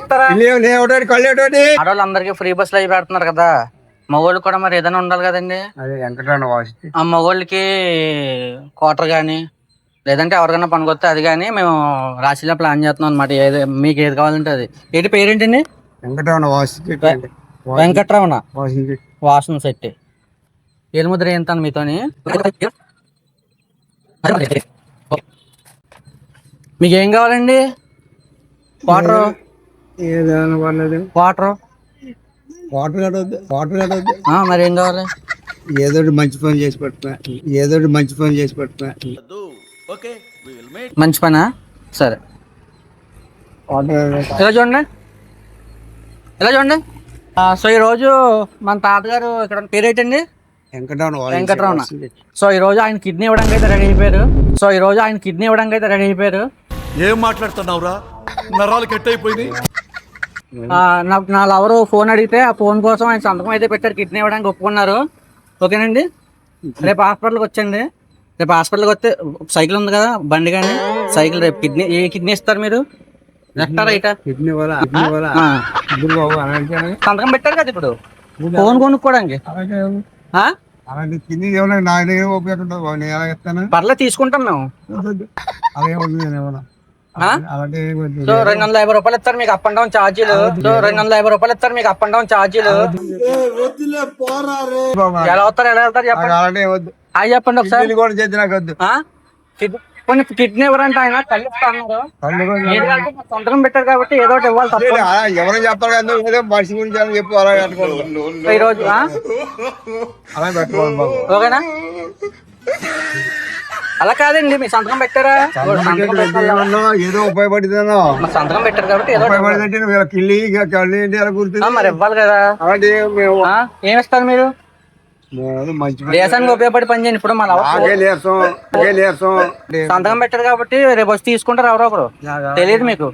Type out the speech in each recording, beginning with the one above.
ఇస్తారా? ఆడవాళ్ళందరికీ ఫ్రీ బస్సులు అవి పెడుతున్నారు కదా, మగవాళ్ళు కూడా మరి ఏదైనా ఉండాలి కదండి. ఆ మగవాళ్ళకి క్వార్టర్ కానీ లేదంటే ఎవరికైనా పనికొస్తే అది కానీ మేము రాశిలో ప్లాన్ చేస్తున్నాం అనమాట. ఏది మీకు ఏది కావాలంటే అది. ఏంటి పేరేంటండి? వెంకట్రమణ వాసన శెట్టి. ఏలు ముద్ర ఏంటాను మీతోని. మీకేం కావాలండి? వాటర్ మరి ఏం కావాలి? ఏదో మంచి పని చేసి పెడుతున్నా. మంచి పనా? సరే ఇలా చూడండి, ఇలా చూడండి. సో ఈరోజు మన తాతగారు ఇక్కడ పేరేంటండి? వెంకటరమణ. సో ఈరోజు ఆయన కిడ్నీ ఇవ్వడానికి అయితే రెడీ అయిపోయారు. ఏం మాట్లాడుతున్నావురా? నరాలు కట్ అయిపోయింది. నాకు నా లవరు ఫోన్ అడిగితే ఆ ఫోన్ కోసం ఆయన సంతకం అయితే పెట్టారు, కిడ్నీ ఇవ్వడానికి ఒప్పుకున్నారు. ఓకేనండి, రేపు హాస్పిటల్కి వచ్చండి. రేపు హాస్పిటల్కి వస్తే సైకిల్ ఉంది కదా, బండి కానీ సైకిల్. రేపు ఏ కిడ్నీ ఇస్తారు మీరు? లెఫ్టా రైటా? సంతకం పెట్టారు కదా ఇప్పుడు ఫోన్ కొనుక్కోవడానికి. పర్లేదు తీసుకుంటాం మేము. సో 250 రూపాయలు ఇస్తారు మీకు అప్ అండ్ డౌన్ ఛార్జీలు. ఎలా వెళ్తారు చెప్పండి. అవి చెప్పండి ఒకసారి. కిడ్నీ ఎవరంటే ఆయన కలిస్తా అన్నారు. సంతకం పెట్టారు కాబట్టి ఏదో ఒకటి ఇవ్వాలి. ఎవరైనా చెప్పారు కదా, మనిషి గురించి చెప్పి ఈరోజు ఓకేనా? అలా కాదండి, మీ సంతకం పెట్టారా? ఏదో ఉపయోగపడింది. సంతకం పెట్టారు కాబట్టి ఏదో మరి ఇవ్వాలి కదా. ఏమిస్తారు మీరు? దేశానికి ఉపయోగపడి పని చేయండి. ఇప్పుడు మన సంతకం పెట్టారు కాబట్టి రేపు వచ్చి తీసుకుంటారు ఎవరో ఒకరు. తెలియదు మీకు?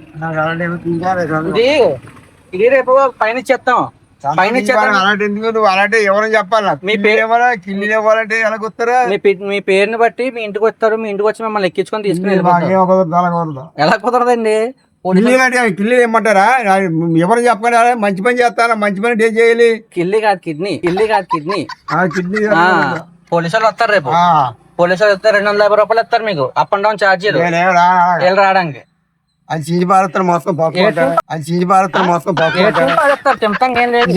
ఇది రేపు పైన ఇచ్చేస్తాం. అలాంటి ఎవరైనా చెప్పాలి. మీ పేరు కిల్లి ఇవ్వాలంటే ఎలా వస్తారా? మీ పేరుని బట్టి మీ ఇంటికి వస్తారు. మీ ఇంటికి వచ్చి మిమ్మల్ని ఎక్కించుకొని తీసుకుని ఎలా కుదరదండి? కిల్లి ఏమంటారా? ఎవరు చెప్పండి, మంచి పని చేస్తారా? మంచి పని ఏం చేయాలి? కిల్లి కాదు కిడ్నీ. పోలీసులు వస్తారు రేపు. పోలీసులు వస్తే 250 రూపాయలు ఇస్తారు మీకు అప్ అండ్ డౌన్ ఛార్జీలు రావడానికి. అది చీజ్ భారత్ మొత్తం తింపడానికి ఏం లేదు.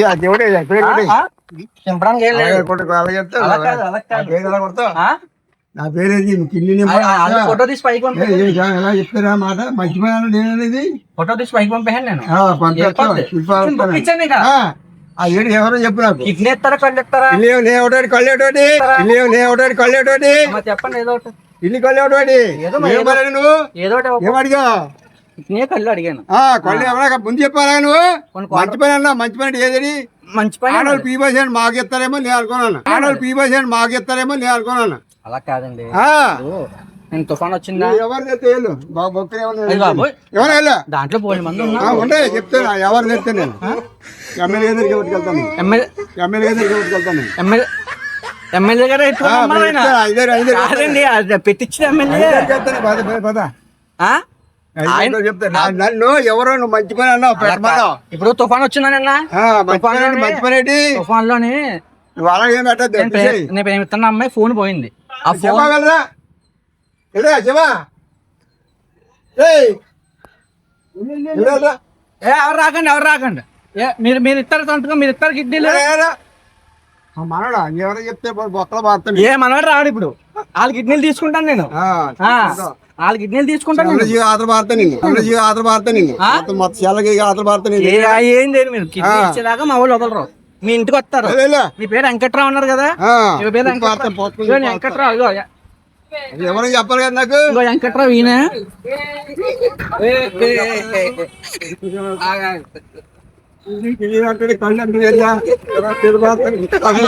నా పేరేది ఫోటో తీసి పైకి ఎలా చెప్తారా మాట? మంచి పని అనేది ఫోటో తీసి పైకి పంపేయండి. నేను ఏడు ఎవరో చెప్పు నాకు. కిడ్నీ ఇస్తారా కళ్ళు ఇస్తారా? కళ్ళేటోటి చెప్పండి. ఏదో ఒకటి ఇల్లు కళ్ళేటోటి. నువ్వు ఏదో ఏమడిగా? కళ్ళు అడిగాను. కళ్ళు ఎవరా ముందు చెప్పారా? నువ్వు మంచి పని అన్నా. మంచి పని ఏది? మంచి పని. ఆడవాళ్ళు పీ బస్ మాకు ఇస్తారేమో నేను అనుకున్నాను. అలా కాదండి, నేను తుఫాన్ వచ్చిందా? దాంట్లో పోయిన మంది ఉండే చెప్తాను. ఎవరు చెప్తే నేను ఎమ్మెల్యే దగ్గరికి పట్టుకెళ్తాను. ఎమ్మెల్యే గారు పెట్టించిన ఎమ్మెల్యే నన్ను ఎవరో నువ్వు మంచి పని అన్నావు. ఇప్పుడు తుఫాన్ వచ్చిందన్నా. మంచి పని ఏంటి? తుఫాన్ లోని నువ్వు అలా ఏం పెట్టద్దు. నేను ప్రేమిస్తున్న అమ్మాయి ఫోన్ పోయింది. ఆ ఫోన్ వెళ్ళరా ఎవరు రాకండి. మీరు ఇస్తారు సంతకం, మీరు ఇస్తారు కిడ్నీలు. మనడా ఎవరో చెప్తే బొక్కలు మారుతాను. మనవాడు రాడు. ఇప్పుడు వాళ్ళ కిడ్నీలు తీసుకుంటాను నేను. వాళ్ళ కిడ్నీలు తీసుకుంటాను. ఆతలు మారుతాను ఏం లేదు. మీరు కిడ్నీ ఇచ్చేదాకా మా వాళ్ళు వదలరు. మీ ఇంటికి వస్తారు. మీ పేరు వెంకట్రావు అన్నారు కదా. మీ పేరు వెంకట్రావు. ఎవరైనా చెప్పాలి కదా నాకు. వెంకట్రావు ఈయన. కళ్ళు